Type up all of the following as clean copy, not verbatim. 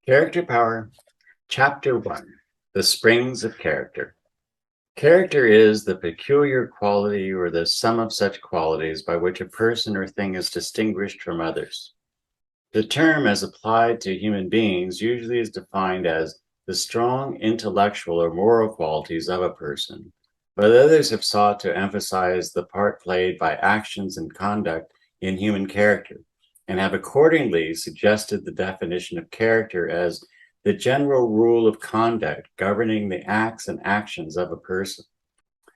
Character Power, Chapter 1, The Springs of Character. Character is the peculiar quality or the sum of such qualities by which a person or thing is distinguished from others. The term, as applied to human beings, usually is defined as the strong intellectual or moral qualities of a person, but others have sought to emphasize the part played by actions and conduct in human character, and have accordingly suggested the definition of character as the general rule of conduct governing the acts and actions of a person.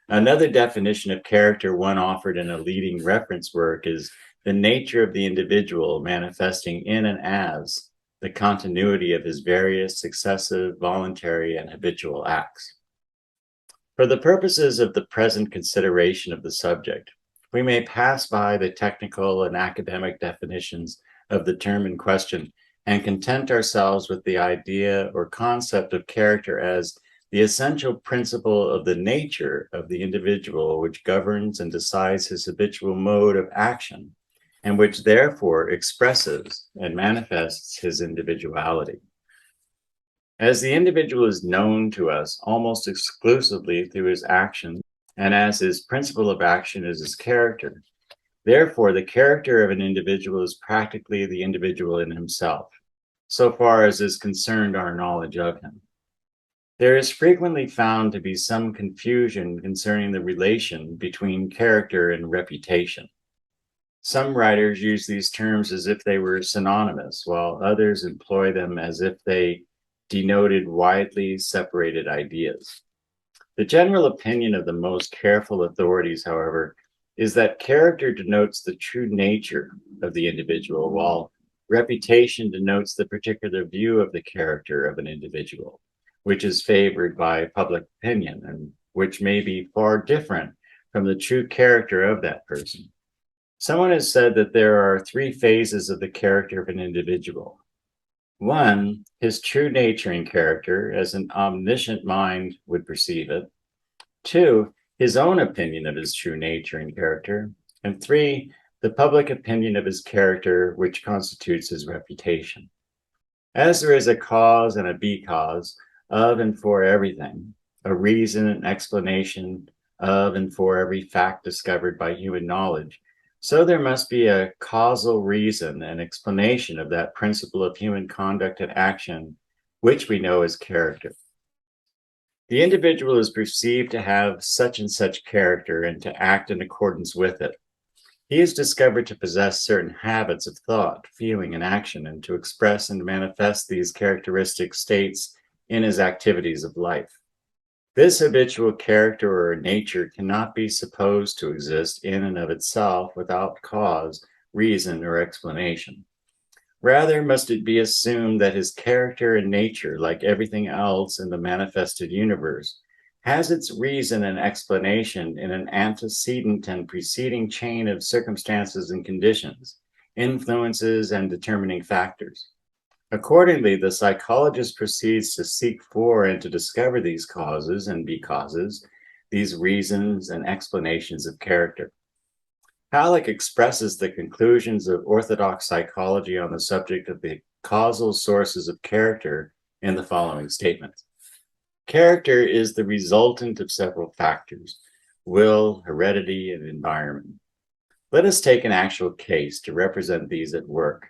Another definition of character, one offered in a leading reference work, is the nature of the individual manifesting in and as the continuity of his various successive, voluntary, and habitual acts. For the purposes of the present consideration of the subject, we may pass by the technical and academic definitions of the term in question and content ourselves with the idea or concept of character as the essential principle of the nature of the individual which governs and decides his habitual mode of action, and which therefore expresses and manifests his individuality. As the individual is known to us almost exclusively through his actions, and as his principle of action is his character, therefore the character of an individual is practically the individual in himself, so far as is concerned our knowledge of him. There is frequently found to be some confusion concerning the relation between character and reputation. Some writers use these terms as if they were synonymous, while others employ them as if they denoted widely separated ideas. The general opinion of the most careful authorities, however, is that character denotes the true nature of the individual, while reputation denotes the particular view of the character of an individual, which is favored by public opinion and which may be far different from the true character of that person. Someone has said that there are three phases of the character of an individual. One, his true nature and character, as an omniscient mind would perceive it. Two, his own opinion of his true nature and character. And three, the public opinion of his character, which constitutes his reputation. As there is a cause and a because of and for everything, a reason and explanation of and for every fact discovered by human knowledge, so there must be a causal reason and explanation of that principle of human conduct and action, which we know as character. The individual is perceived to have such and such character and to act in accordance with it. He is discovered to possess certain habits of thought, feeling, and action, and to express and manifest these characteristic states in his activities of life. This habitual character or nature cannot be supposed to exist in and of itself without cause, reason, or explanation. Rather must it be assumed that his character and nature, like everything else in the manifested universe, has its reason and explanation in an antecedent and preceding chain of circumstances and conditions, influences and determining factors. Accordingly, the psychologist proceeds to seek for and to discover these causes and becauses, these reasons and explanations of character. Halleck expresses the conclusions of orthodox psychology on the subject of the causal sources of character in the following statements. Character is the resultant of several factors: will, heredity, and environment. Let us take an actual case to represent these at work.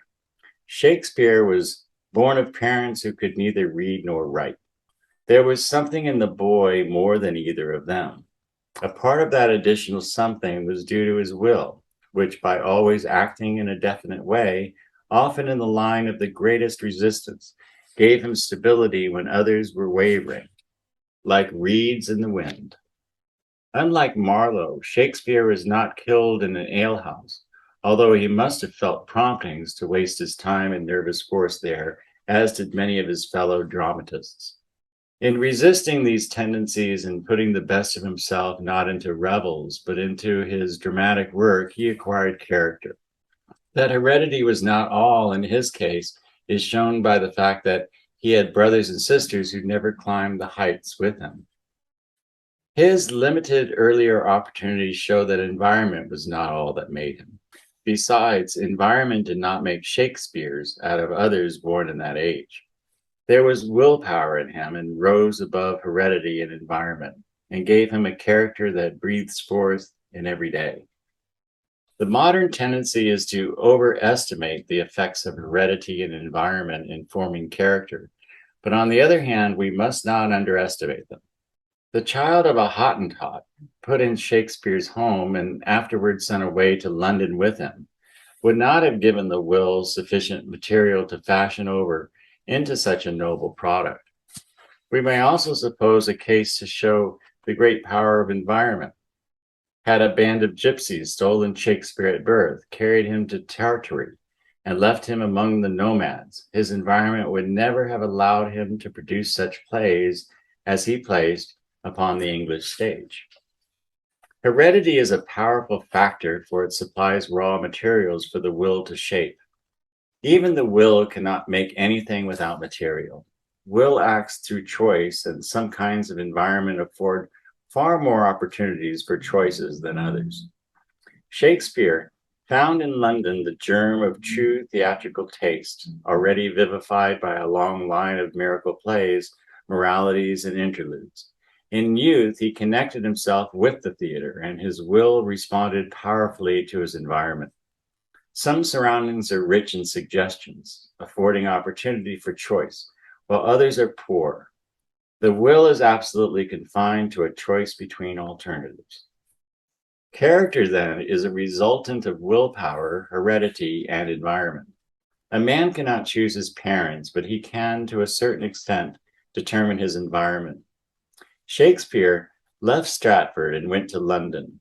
Shakespeare was born of parents who could neither read nor write. There was something in the boy more than either of them. A part of that additional something was due to his will, which, by always acting in a definite way, often in the line of the greatest resistance, gave him stability when others were wavering, like reeds in the wind. Unlike Marlowe, Shakespeare was not killed in an alehouse, although he must have felt promptings to waste his time and nervous force there, as did many of his fellow dramatists. In resisting these tendencies and putting the best of himself not into revels, but into his dramatic work, he acquired character. That heredity was not all in his case is shown by the fact that he had brothers and sisters who never climbed the heights with him. His limited earlier opportunities show that environment was not all that made him. Besides, environment did not make Shakespeare's out of others born in that age. There was willpower in him and rose above heredity and environment and gave him a character that breathes forth in every day. The modern tendency is to overestimate the effects of heredity and environment in forming character, but on the other hand, we must not underestimate them. The child of a Hottentot, put in Shakespeare's home and afterwards sent away to London with him, would not have given the will sufficient material to fashion over into such a noble product. We may also suppose a case to show the great power of environment. Had a band of gypsies stolen Shakespeare at birth, carried him to Tartary, and left him among the nomads, his environment would never have allowed him to produce such plays as he placed upon the English stage. Heredity is a powerful factor, for it supplies raw materials for the will to shape. Even the will cannot make anything without material. Will acts through choice, and some kinds of environment afford far more opportunities for choices than others. Shakespeare found in London the germ of true theatrical taste, already vivified by a long line of miracle plays, moralities, and interludes. In youth, he connected himself with the theater, and his will responded powerfully to his environment. Some surroundings are rich in suggestions, affording opportunity for choice, while others are poor. The will is absolutely confined to a choice between alternatives. Character, then, is a resultant of willpower, heredity, and environment. A man cannot choose his parents, but he can, to a certain extent, determine his environment. Shakespeare left Stratford and went to London.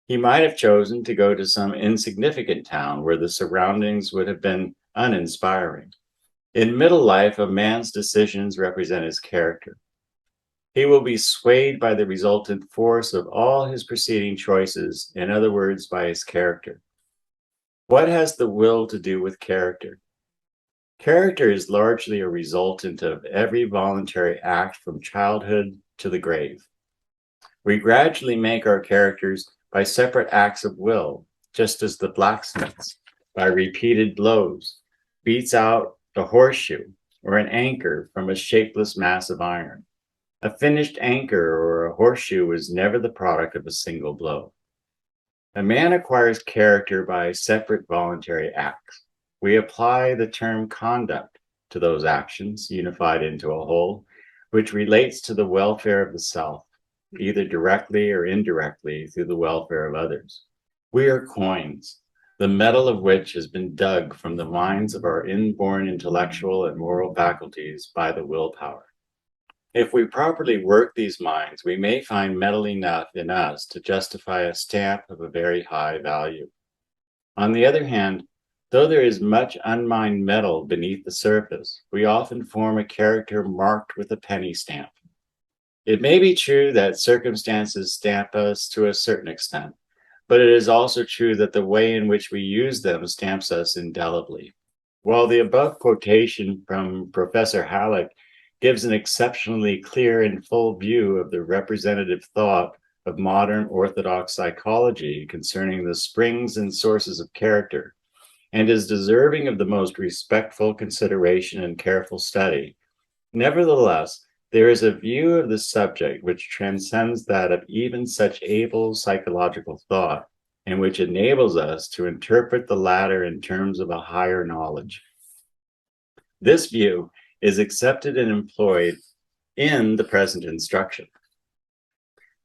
He might have chosen to go to some insignificant town where the surroundings would have been uninspiring. In middle life, a man's decisions represent his character. He will be swayed by the resultant force of all his preceding choices, in other words, by his character. What has the will to do with character? Character is largely a resultant of every voluntary act from childhood to the grave. We gradually make our characters by separate acts of will, just as the blacksmith, by repeated blows, beats out a horseshoe or an anchor from a shapeless mass of iron. A finished anchor or a horseshoe is never the product of a single blow. A man acquires character by separate voluntary acts. We apply the term conduct to those actions, unified into a whole, which relates to the welfare of the self, either directly or indirectly through the welfare of others. We are coins, the metal of which has been dug from the mines of our inborn intellectual and moral faculties by the willpower. If we properly work these mines, we may find metal enough in us to justify a stamp of a very high value. On the other hand, though there is much unmined metal beneath the surface, we often form a character marked with a penny stamp. It may be true that circumstances stamp us to a certain extent, but it is also true that the way in which we use them stamps us indelibly. While the above quotation from Professor Halleck gives an exceptionally clear and full view of the representative thought of modern orthodox psychology concerning the springs and sources of character, and is deserving of the most respectful consideration and careful study, nevertheless, there is a view of the subject which transcends that of even such able psychological thought, and which enables us to interpret the latter in terms of a higher knowledge. This view is accepted and employed in the present instruction.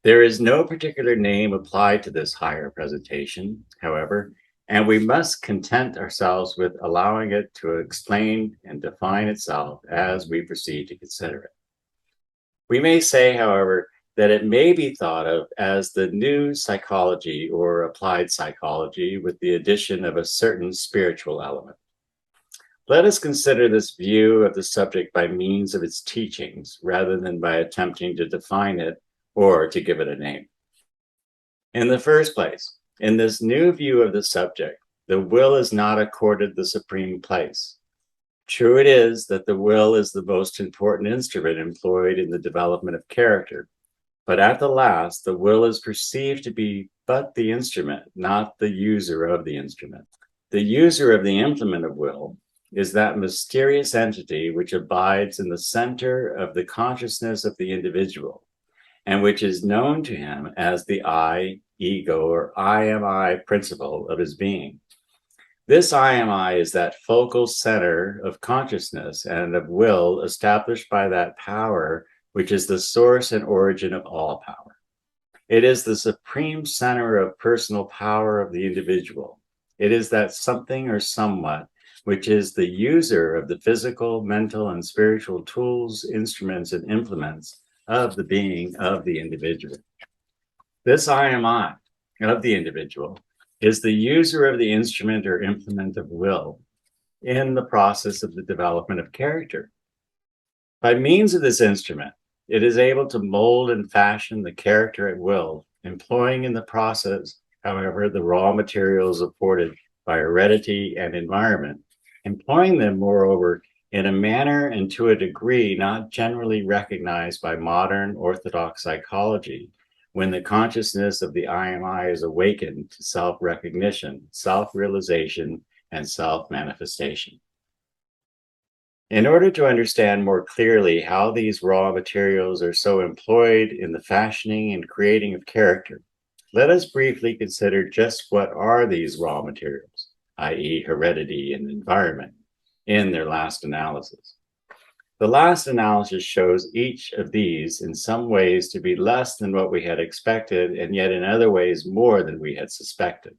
There is no particular name applied to this higher presentation, however, and we must content ourselves with allowing it to explain and define itself as we proceed to consider it. We may say, however, that it may be thought of as the new psychology or applied psychology with the addition of a certain spiritual element. Let us consider this view of the subject by means of its teachings, rather than by attempting to define it or to give it a name. In the first place, in this new view of the subject, the will is not accorded the supreme place. True it is that the will is the most important instrument employed in the development of character, but at the last, the will is perceived to be but the instrument, not the user of the instrument. The user of the implement of will, is that mysterious entity which abides in the center of the consciousness of the individual, and which is known to him as the I, ego, or I am I principle of his being. This I am I is that focal center of consciousness and of will established by that power, which is the source and origin of all power. It is the supreme center of personal power of the individual. It is that something or somewhat which is the user of the physical, mental, and spiritual tools, instruments, and implements of the being of the individual. This I am I of the individual is the user of the instrument or implement of will in the process of the development of character. By means of this instrument, it is able to mold and fashion the character at will, employing in the process, however, the raw materials afforded by heredity and environment, employing them, moreover, in a manner and to a degree not generally recognized by modern orthodox psychology, when the consciousness of the I am I is awakened to self-recognition, self-realization, and self-manifestation. In order to understand more clearly how these raw materials are so employed in the fashioning and creating of character, let us briefly consider just what are these raw materials, i.e., heredity and environment, in their last analysis. The last analysis shows each of these in some ways to be less than what we had expected, and yet in other ways more than we had suspected.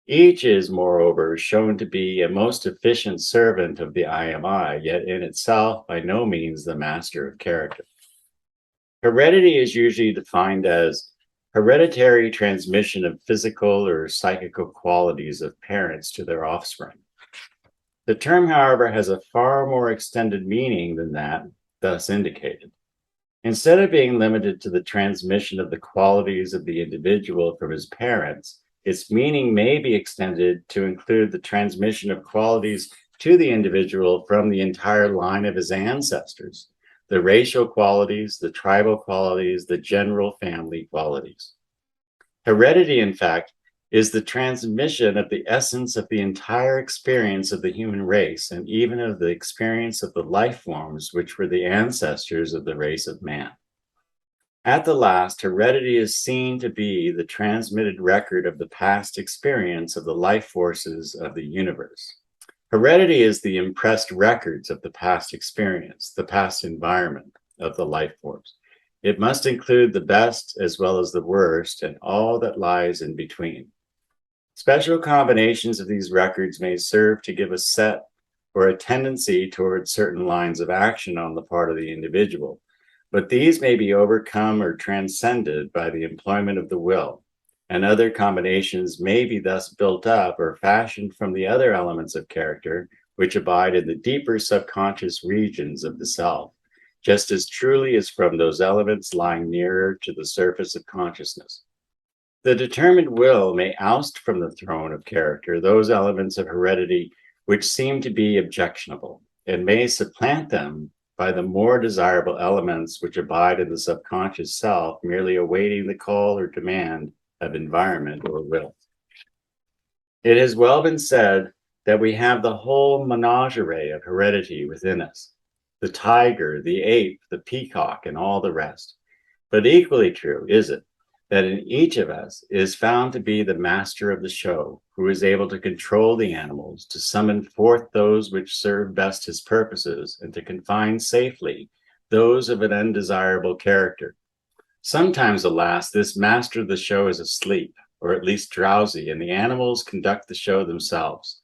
Each is, moreover, shown to be a most efficient servant of the I am I, yet in itself by no means the master of character. Heredity is usually defined as hereditary transmission of physical or psychical qualities of parents to their offspring. The term, however, has a far more extended meaning than that thus indicated. Instead of being limited to the transmission of the qualities of the individual from his parents, its meaning may be extended to include the transmission of qualities to the individual from the entire line of his ancestors, the racial qualities, the tribal qualities, the general family qualities. Heredity, in fact, is the transmission of the essence of the entire experience of the human race, and even of the experience of the life forms which were the ancestors of the race of man. At the last, heredity is seen to be the transmitted record of the past experience of the life forces of the universe. Heredity is the impressed records of the past experience, the past environment of the life forms. It must include the best as well as the worst and all that lies in between. Special combinations of these records may serve to give a set or a tendency towards certain lines of action on the part of the individual, but these may be overcome or transcended by the employment of the will, and other combinations may be thus built up or fashioned from the other elements of character which abide in the deeper subconscious regions of the self, just as truly as from those elements lying nearer to the surface of consciousness. The determined will may oust from the throne of character those elements of heredity which seem to be objectionable, and may supplant them by the more desirable elements which abide in the subconscious self, merely awaiting the call or demand of environment or will. It has well been said that we have the whole menagerie of heredity within us, the tiger, the ape, the peacock, and all the rest. But equally true is it that in each of us is found to be the master of the show, who is able to control the animals, to summon forth those which serve best his purposes, and to confine safely those of an undesirable character. Sometimes, alas, this master of the show is asleep, or at least drowsy, and the animals conduct the show themselves.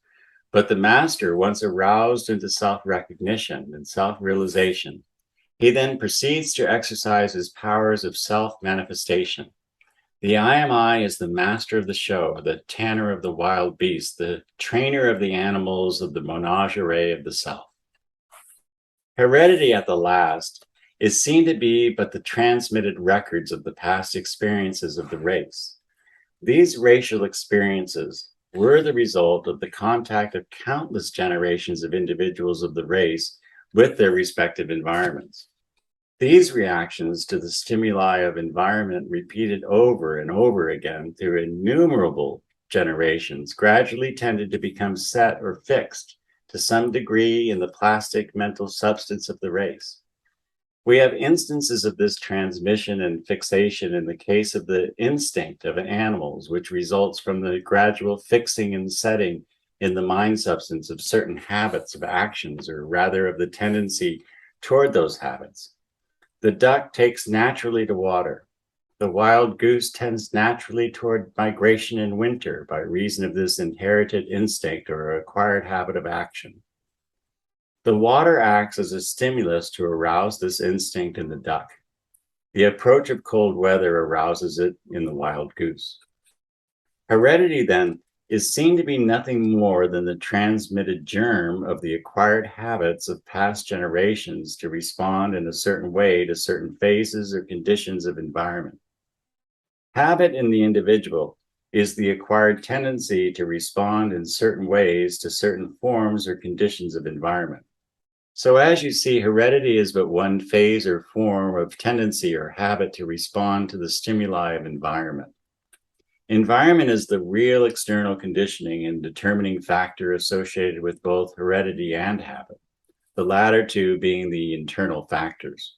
But the master, once aroused into self-recognition and self-realization, he then proceeds to exercise his powers of self-manifestation. The I am I is the master of the show, the tanner of the wild beasts, the trainer of the animals of the menagerie of the self. Heredity at the last is seen to be but the transmitted records of the past experiences of the race. These racial experiences were the result of the contact of countless generations of individuals of the race with their respective environments. These reactions to the stimuli of environment, repeated over and over again through innumerable generations, gradually tended to become set or fixed to some degree in the plastic mental substance of the race. We have instances of this transmission and fixation in the case of the instinct of animals, which results from the gradual fixing and setting in the mind substance of certain habits of actions, or rather of the tendency toward those habits. The duck takes naturally to water. The wild goose tends naturally toward migration in winter by reason of this inherited instinct or acquired habit of action. The water acts as a stimulus to arouse this instinct in the duck. The approach of cold weather arouses it in the wild goose. Heredity, then, is seen to be nothing more than the transmitted germ of the acquired habits of past generations to respond in a certain way to certain phases or conditions of environment. Habit in the individual is the acquired tendency to respond in certain ways to certain forms or conditions of environment. So as you see, heredity is but one phase or form of tendency or habit to respond to the stimuli of environment. Environment is the real external conditioning and determining factor associated with both heredity and habit, the latter two being the internal factors.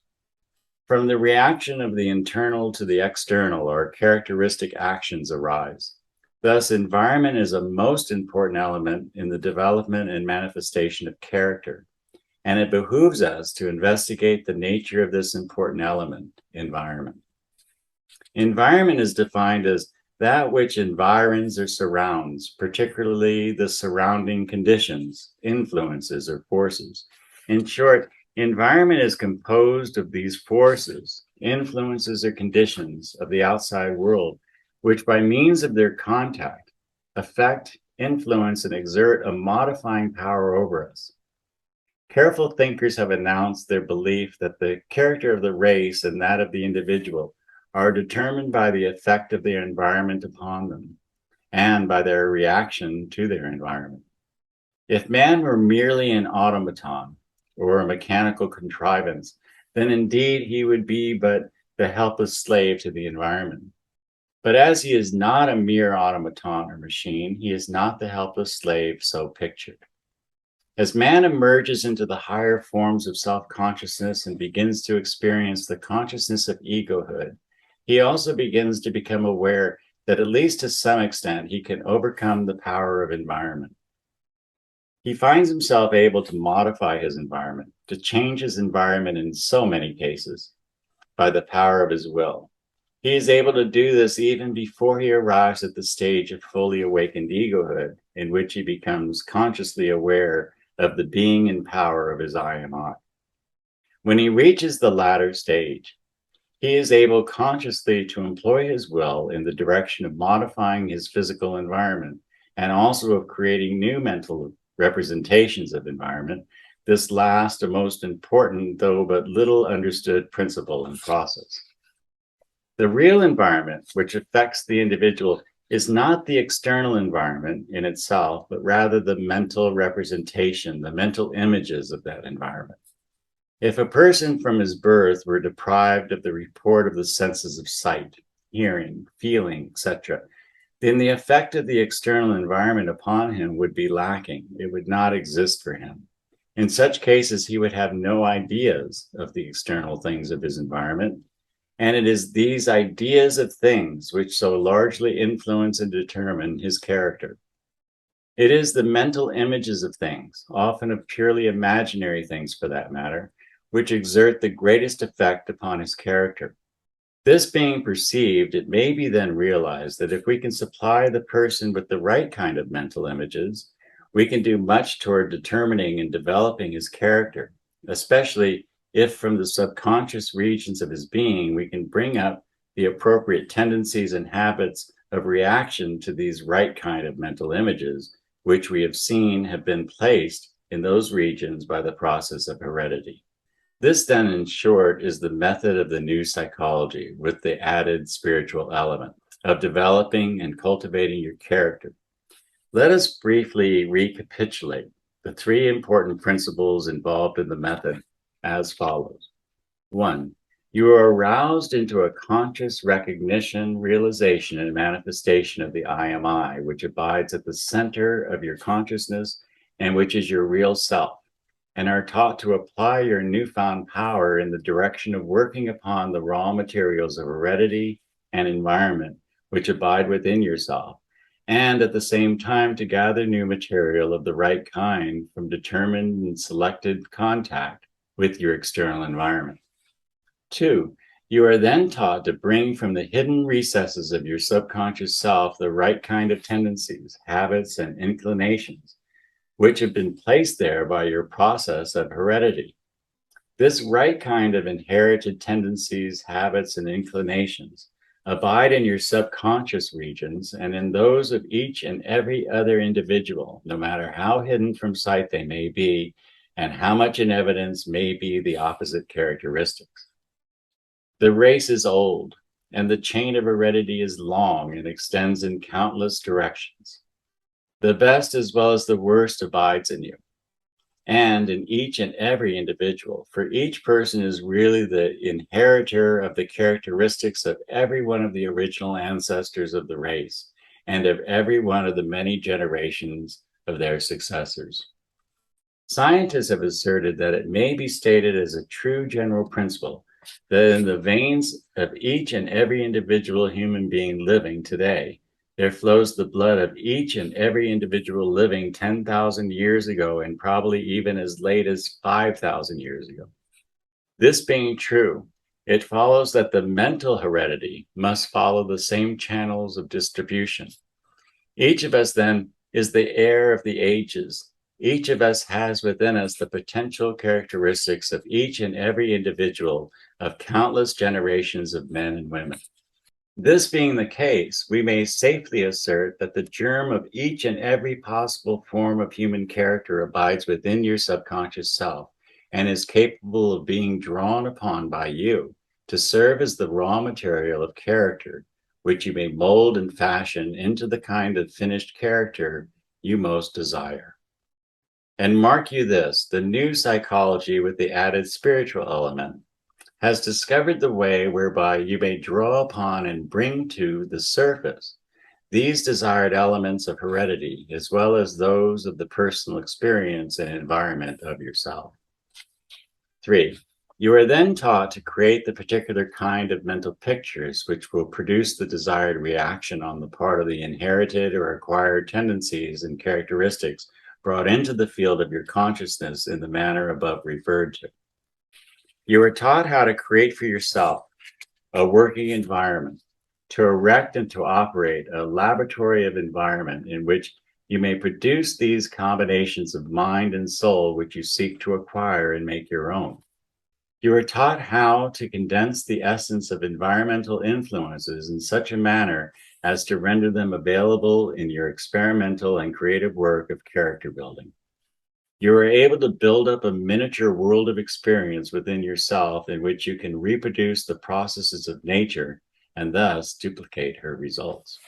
From the reaction of the internal to the external, our characteristic actions arise. Thus, environment is a most important element in the development and manifestation of character, and it behooves us to investigate the nature of this important element, environment. Environment is defined as that which environs or surrounds, particularly the surrounding conditions, influences, or forces. In short, environment is composed of these forces, influences, or conditions of the outside world, which by means of their contact affect, influence, and exert a modifying power over us. Careful thinkers have announced their belief that the character of the race and that of the individual are determined by the effect of their environment upon them and by their reaction to their environment. If man were merely an automaton or a mechanical contrivance, then indeed he would be but the helpless slave to the environment. But as he is not a mere automaton or machine, he is not the helpless slave so pictured. As man emerges into the higher forms of self-consciousness and begins to experience the consciousness of egohood, he also begins to become aware that at least to some extent he can overcome the power of environment. He finds himself able to modify his environment, to change his environment in so many cases, by the power of his will. He is able to do this even before he arrives at the stage of fully awakened egohood, in which he becomes consciously aware of the being and power of his I am I. When he reaches the latter stage, he is able consciously to employ his will in the direction of modifying his physical environment and also of creating new mental representations of environment, this last a most important, though but little understood principle and process. The real environment, which affects the individual, is not the external environment in itself, but rather the mental representation, the mental images of that environment. If a person from his birth were deprived of the report of the senses of sight, hearing, feeling, etc., then the effect of the external environment upon him would be lacking. It would not exist for him. In such cases, he would have no ideas of the external things of his environment. And it is these ideas of things which so largely influence and determine his character. It is the mental images of things, often of purely imaginary things for that matter, which exert the greatest effect upon his character. This being perceived, it may be then realized that if we can supply the person with the right kind of mental images, we can do much toward determining and developing his character, especially if from the subconscious regions of his being, we can bring up the appropriate tendencies and habits of reaction to these right kind of mental images, which we have seen have been placed in those regions by the process of heredity. This then, in short, is the method of the new psychology with the added spiritual element of developing and cultivating your character. Let us briefly recapitulate the three important principles involved in the method as follows. 1, you are aroused into a conscious recognition, realization, and manifestation of the I am I, which abides at the center of your consciousness and which is your real self, and are taught to apply your newfound power in the direction of working upon the raw materials of heredity and environment which abide within yourself, and at the same time to gather new material of the right kind from determined and selected contact with your external environment. 2, you are then taught to bring from the hidden recesses of your subconscious self the right kind of tendencies, habits, and inclinations, which have been placed there by your process of heredity. This right kind of inherited tendencies, habits, and inclinations abide in your subconscious regions and in those of each and every other individual, no matter how hidden from sight they may be and how much in evidence may be the opposite characteristics. The race is old, and the chain of heredity is long and extends in countless directions. The best as well as the worst abides in you, and in each and every individual, for each person is really the inheritor of the characteristics of every one of the original ancestors of the race, and of every one of the many generations of their successors. Scientists have asserted that it may be stated as a true general principle that in the veins of each and every individual human being living today, there flows the blood of each and every individual living 10,000 years ago and probably even as late as 5,000 years ago. This being true, it follows that the mental heredity must follow the same channels of distribution. Each of us then is the heir of the ages. Each of us has within us the potential characteristics of each and every individual of countless generations of men and women. This being the case, we may safely assert that the germ of each and every possible form of human character abides within your subconscious self and is capable of being drawn upon by you to serve as the raw material of character, which you may mold and fashion into the kind of finished character you most desire. And mark you this, the new psychology with the added spiritual element has discovered the way whereby you may draw upon and bring to the surface these desired elements of heredity, as well as those of the personal experience and environment of yourself. 3, you are then taught to create the particular kind of mental pictures which will produce the desired reaction on the part of the inherited or acquired tendencies and characteristics brought into the field of your consciousness in the manner above referred to. You are taught how to create for yourself a working environment, to erect and to operate a laboratory of environment in which you may produce these combinations of mind and soul which you seek to acquire and make your own. You are taught how to condense the essence of environmental influences in such a manner as to render them available in your experimental and creative work of character building. You are able to build up a miniature world of experience within yourself in which you can reproduce the processes of nature and thus duplicate her results.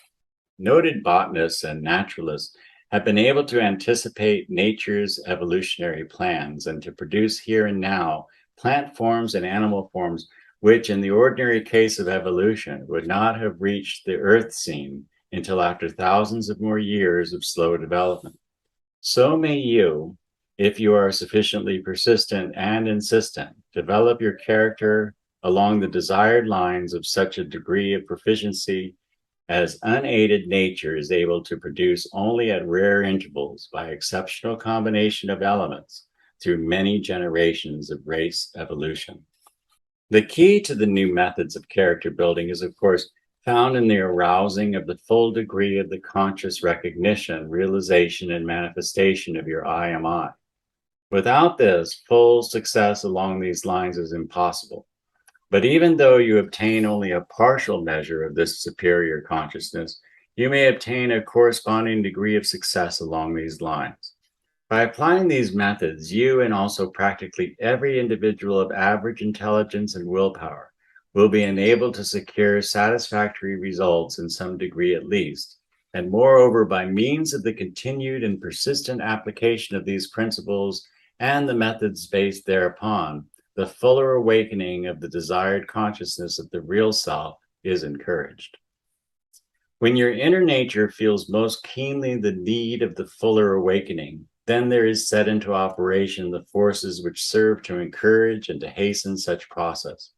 Noted botanists and naturalists have been able to anticipate nature's evolutionary plans and to produce here and now plant forms and animal forms which in the ordinary case of evolution would not have reached the earth scene until after thousands of more years of slow development. So may you, if you are sufficiently persistent and insistent, develop your character along the desired lines of such a degree of proficiency as unaided nature is able to produce only at rare intervals by exceptional combination of elements through many generations of race evolution. The key to the new methods of character building is, of course, found in the arousing of the full degree of the conscious recognition, realization, and manifestation of your I am I. Without this, full success along these lines is impossible. But even though you obtain only a partial measure of this superior consciousness, you may obtain a corresponding degree of success along these lines. By applying these methods, you and also practically every individual of average intelligence and willpower will be enabled to secure satisfactory results in some degree at least, and moreover, by means of the continued and persistent application of these principles and the methods based thereupon, the fuller awakening of the desired consciousness of the real self is encouraged. When your inner nature feels most keenly the need of the fuller awakening, Then there is set into operation the forces which serve to encourage and to hasten such process.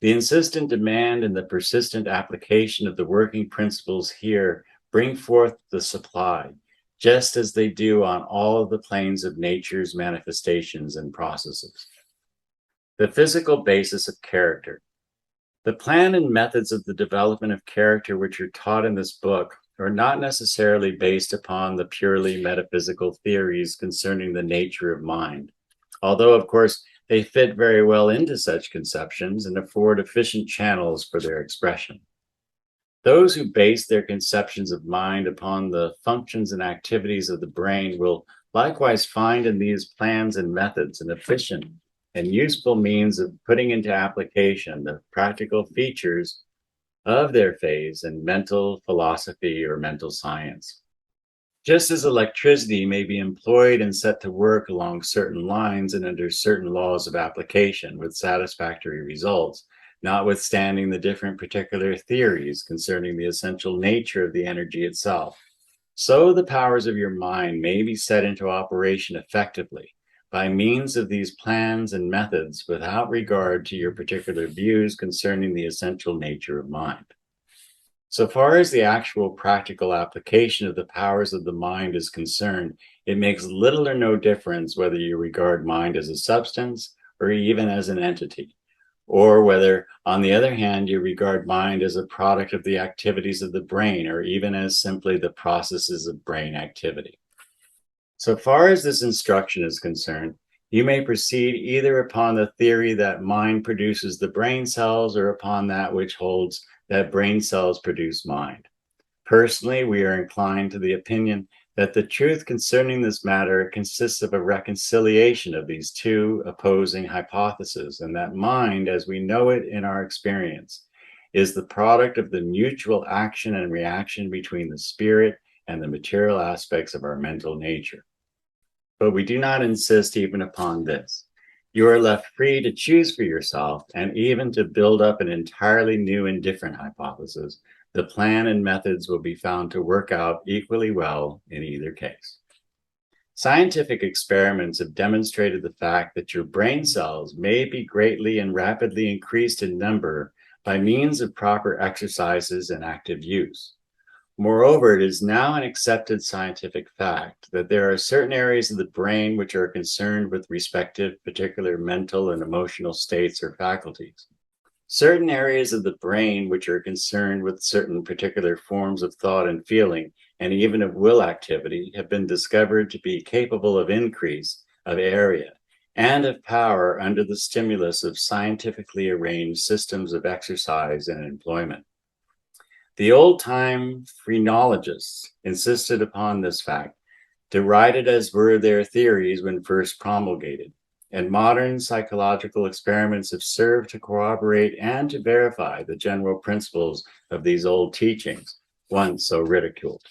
The insistent demand and the persistent application of the working principles here bring forth the supply, just as they do on all of the planes of nature's manifestations and processes. The physical basis of character. The plan and methods of the development of character which are taught in this book are not necessarily based upon the purely metaphysical theories concerning the nature of mind, although, of course, they fit very well into such conceptions and afford efficient channels for their expression. Those who base their conceptions of mind upon the functions and activities of the brain will likewise find in these plans and methods an efficient and useful means of putting into application the practical features of their phase in mental philosophy or mental science. Just as electricity may be employed and set to work along certain lines and under certain laws of application with satisfactory results, notwithstanding the different particular theories concerning the essential nature of the energy itself, so the powers of your mind may be set into operation effectively by means of these plans and methods without regard to your particular views concerning the essential nature of mind. So far as the actual practical application of the powers of the mind is concerned, it makes little or no difference whether you regard mind as a substance or even as an entity, or whether, on the other hand, you regard mind as a product of the activities of the brain or even as simply the processes of brain activity. So far as this instruction is concerned, you may proceed either upon the theory that mind produces the brain cells or upon that which holds that brain cells produce mind. Personally, we are inclined to the opinion that the truth concerning this matter consists of a reconciliation of these two opposing hypotheses, and that mind, as we know it in our experience, is the product of the mutual action and reaction between the spirit and the material aspects of our mental nature. But we do not insist even upon this. You are left free to choose for yourself and even to build up an entirely new and different hypothesis. The plan and methods will be found to work out equally well in either case. Scientific experiments have demonstrated the fact that your brain cells may be greatly and rapidly increased in number by means of proper exercises and active use. Moreover, it is now an accepted scientific fact that there are certain areas of the brain which are concerned with respective particular mental and emotional states or faculties. Certain areas of the brain which are concerned with certain particular forms of thought and feeling, and even of will activity, have been discovered to be capable of increase of area and of power under the stimulus of scientifically arranged systems of exercise and employment. The old-time phrenologists insisted upon this fact, derided as were their theories when first promulgated, and modern psychological experiments have served to corroborate and to verify the general principles of these old teachings, once so ridiculed.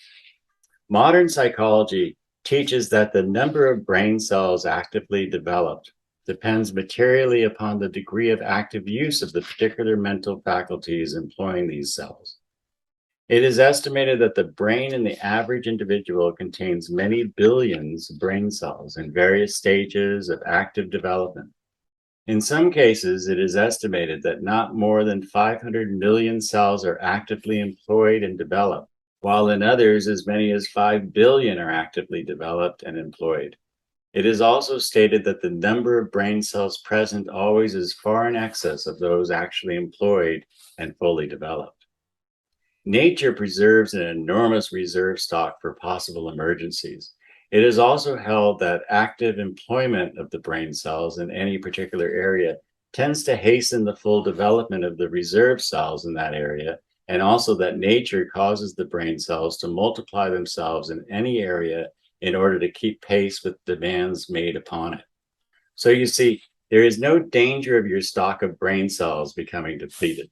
Modern psychology teaches that the number of brain cells actively developed depends materially upon the degree of active use of the particular mental faculties employing these cells. It is estimated that the brain in the average individual contains many billions of brain cells in various stages of active development. In some cases, it is estimated that not more than 500 million cells are actively employed and developed, while in others, as many as 5 billion are actively developed and employed. It is also stated that the number of brain cells present always is far in excess of those actually employed and fully developed. Nature preserves an enormous reserve stock for possible emergencies. It is also held that active employment of the brain cells in any particular area tends to hasten the full development of the reserve cells in that area, and also that nature causes the brain cells to multiply themselves in any area in order to keep pace with demands made upon it. So you see, there is no danger of your stock of brain cells becoming depleted.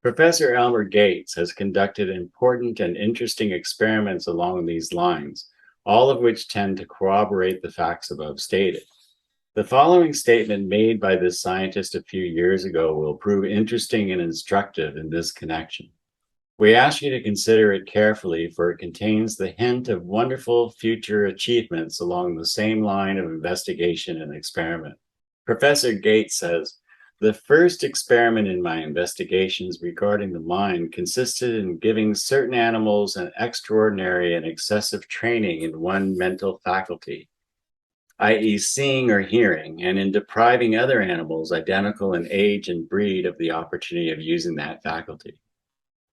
Professor Elmer Gates has conducted important and interesting experiments along these lines, all of which tend to corroborate the facts above stated. The following statement made by this scientist a few years ago will prove interesting and instructive in this connection. We ask you to consider it carefully, for it contains the hint of wonderful future achievements along the same line of investigation and experiment. Professor Gates says, the first experiment in my investigations regarding the mind consisted in giving certain animals an extraordinary and excessive training in one mental faculty, i.e., seeing or hearing, and in depriving other animals identical in age and breed of the opportunity of using that faculty.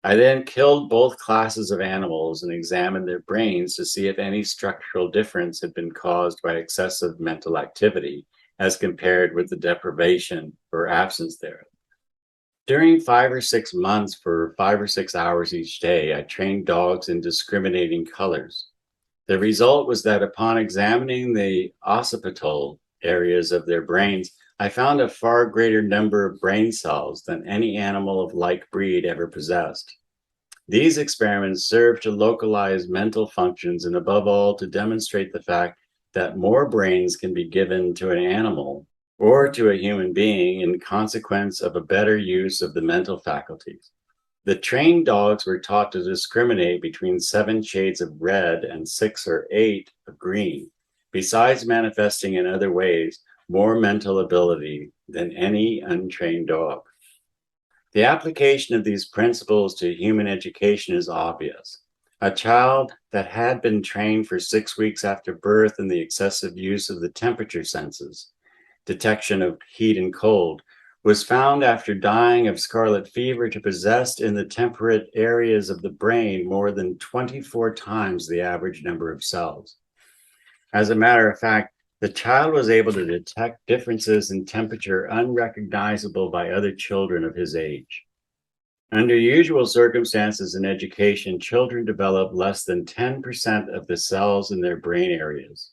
I then killed both classes of animals and examined their brains to see if any structural difference had been caused by excessive mental activity as compared with the deprivation or absence thereof. During 5 or 6 months, for 5 or 6 hours each day, I trained dogs in discriminating colors. The result was that upon examining the occipital areas of their brains, I found a far greater number of brain cells than any animal of like breed ever possessed. These experiments serve to localize mental functions and, above all, to demonstrate the fact that more brains can be given to an animal or to a human being in consequence of a better use of the mental faculties. The trained dogs were taught to discriminate between 7 shades of red and 6 or 8 of green, besides manifesting in other ways more mental ability than any untrained dog. The application of these principles to human education is obvious. A child that had been trained for 6 weeks after birth in the excessive use of the temperature senses, detection of heat and cold, was found after dying of scarlet fever to possess in the temperate areas of the brain more than 24 times the average number of cells. As a matter of fact, the child was able to detect differences in temperature unrecognizable by other children of his age. Under usual circumstances in education, children develop less than 10% of the cells in their brain areas.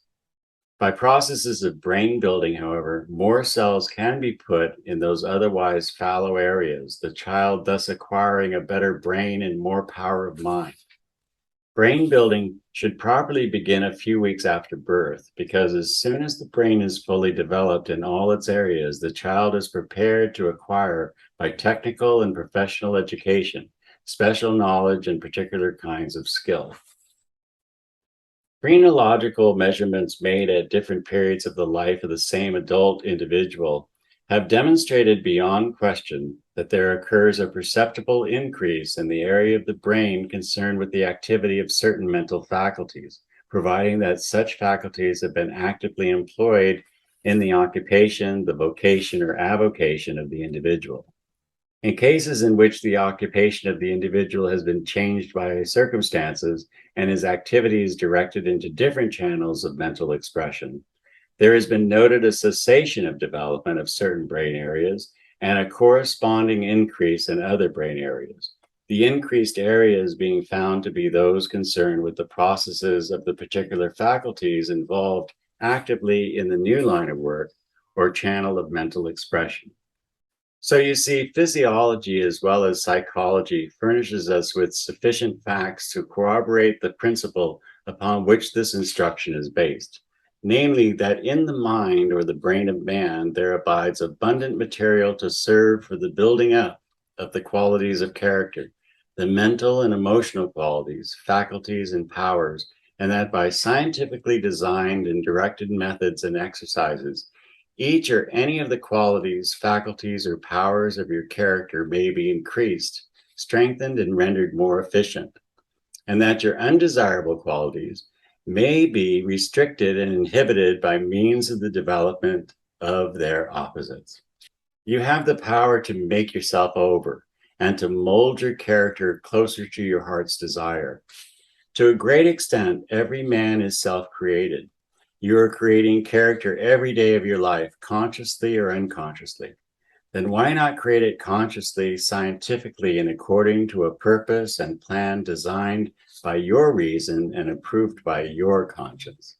By processes of brain building, however, more cells can be put in those otherwise fallow areas, the child thus acquiring a better brain and more power of mind. Brain building should properly begin a few weeks after birth, because as soon as the brain is fully developed in all its areas, the child is prepared to acquire, by technical and professional education, special knowledge and particular kinds of skill. Phrenological measurements made at different periods of the life of the same adult individual have demonstrated beyond question that there occurs a perceptible increase in the area of the brain concerned with the activity of certain mental faculties, providing that such faculties have been actively employed in the occupation, the vocation, or avocation of the individual. In cases in which the occupation of the individual has been changed by circumstances and his activities directed into different channels of mental expression, there has been noted a cessation of development of certain brain areas and a corresponding increase in other brain areas. The increased areas being found to be those concerned with the processes of the particular faculties involved actively in the new line of work or channel of mental expression. So you see, physiology as well as psychology furnishes us with sufficient facts to corroborate the principle upon which this instruction is based. Namely, that in the mind or the brain of man, there abides abundant material to serve for the building up of the qualities of character, the mental and emotional qualities, faculties, and powers, and that by scientifically designed and directed methods and exercises, each or any of the qualities, faculties, or powers of your character may be increased, strengthened, and rendered more efficient, and that your undesirable qualities may be restricted and inhibited by means of the development of their opposites. You have the power to make yourself over and to mold your character closer to your heart's desire. To a great extent, every man is self-created. You are creating character every day of your life, consciously or unconsciously. Then why not create it consciously, scientifically, and according to a purpose and plan designed by your reason and approved by your conscience?